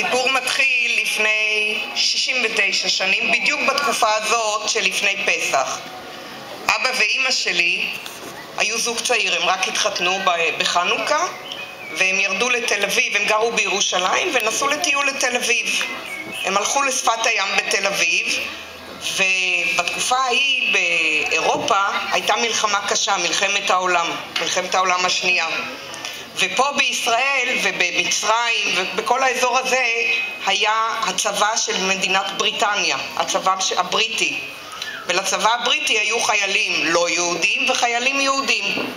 הסיפור מתחיל לפני 69 שנים, בדיוק בתקופה הזאת שלפני פסח. אבא ואימא שלי היו זוג צעיר, הם רק התחתנו בחנוכה, והם ירדו לתל אביב, הם גרו בירושלים ונסעו לטיול לתל אביב. הם הלכו לשפת הים בתל אביב, ובתקופה ההיא באירופה הייתה מלחמה קשה, מלחמת העולם השנייה. ופה בישראל ובמצרים ובכל האזור הזה היה הצבא של מדינת בריטניה, הצבא הבריטי. ולצבא הבריטי היו חיילים לא יהודים וחיילים יהודים.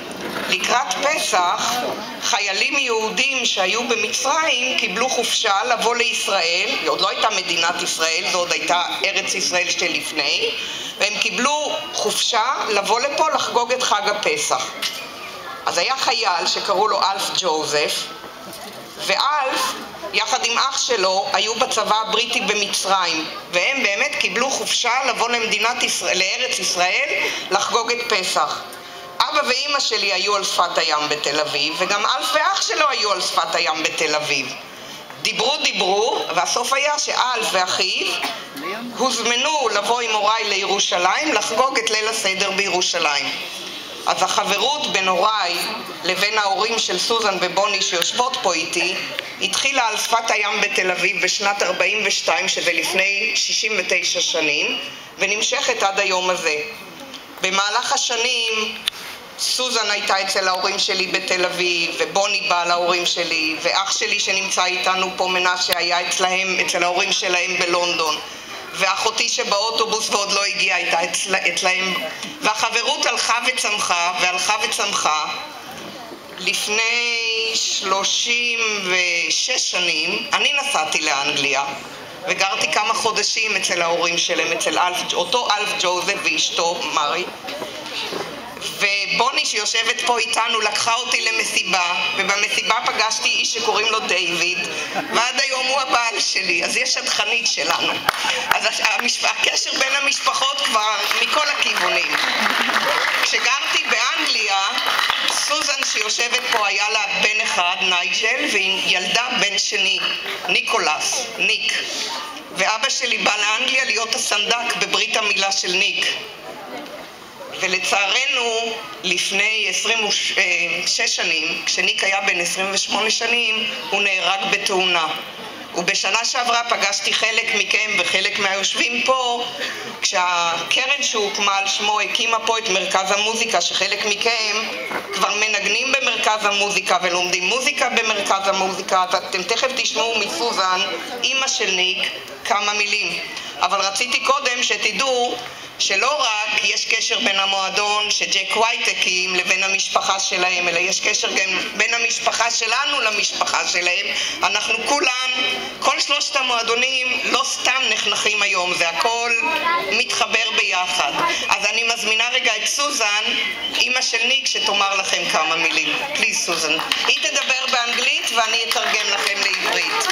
לקראת פסח, חיילים יהודים שהיו במצרים קיבלו חופשה לבוא לישראל, עוד לא הייתה מדינת ישראל, זו עוד הייתה ארץ ישראל שלפני, והם קיבלו חופשה לבוא לפה לחגוג את חג הפסח. אז היה חייל שקראו לו אלף ג'וזף, ואלף יחד עם אח שלו היו בצבא הבריטי במצרים, והם באמת קיבלו חופשה לבוא לארץ ישראל לחגוג את פסח. אבא ואימא שלי היו על שפת הים בתל אביב, וגם אלף ואח שלו היו על שפת הים בתל אביב. דיברו, והסוף היה שאלף ואחיו הוזמנו לבוא עם הוריי לירושלים לחגוג את ליל הסדר בירושלים. אז החברות בין הוריי לבין ההורים של סוזן ובוני שיושבות פה איתי התחילה על שפת הים בתל אביב בשנת 42, שזה לפני 69 שנים, ונמשכת עד היום הזה. במהלך השנים סוזן הייתה אצל ההורים שלי בתל אביב, ובוני בא להורים שלי, ואח שלי שנמצא איתנו פה מנשה היה אצל ההורים שלהם בלונדון. ואחותי שבאוטובוס ועוד לא הגיעה הייתה אצלהם, והחברות הלכה וצמחה. לפני 36 שנים אני נסעתי לאנגליה וגרתי כמה חודשים אצל ההורים שלהם, אצל אותו אלף ג'וזף ואשתו מרי. ובוני שיושבת פה איתנו לקחה אותי למסיבה, ובמסיבה פגשתי איש שקוראים לו דיוויד, ועד היום הוא הבעל שלי, אז יש שדכנית שלנו. אז הקשר בין המשפחות כבר מכל הכיוונים. כשגרתי באנגליה, סוזן שיושבת פה היה לה בן אחד, נייג'ל, והיא ילדה בן שני, ניקולס, ניק. ואבא שלי בא לאנגליה להיות הסנדק בברית המילה של ניק. ולצערנו, לפני 26 שנים, כשניק היה בן 28 שנים, הוא נהרג בתאונה. ובשנה שעברה פגשתי חלק מכם וחלק מהיושבים פה, כשהקרן שהוקמה על שמו הקימה פה את מרכז המוזיקה, שחלק מכם כבר מנגנים במרכז המוזיקה ולומדים מוזיקה במרכז המוזיקה, אז אתם תכף תשמעו מסוזן, אמא של ניק, כמה מילים. אבל רציתי קודם שתדעו שלא רק יש קשר בין המועדון שג'ק ווייט הקים לבין המשפחה שלהם, אלא יש קשר גם בין המשפחה שלנו למשפחה שלהם. אנחנו כולם, כל שלושת המועדונים לא סתם נחנכים היום, זה הכל מתחבר ביחד. אז אני מזמינה רגע את סוזן, אמא של ניק, שתאמר לכם כמה מילים. פליז סוזן. היא תדבר באנגלית ואני אתרגם לכם לעברית.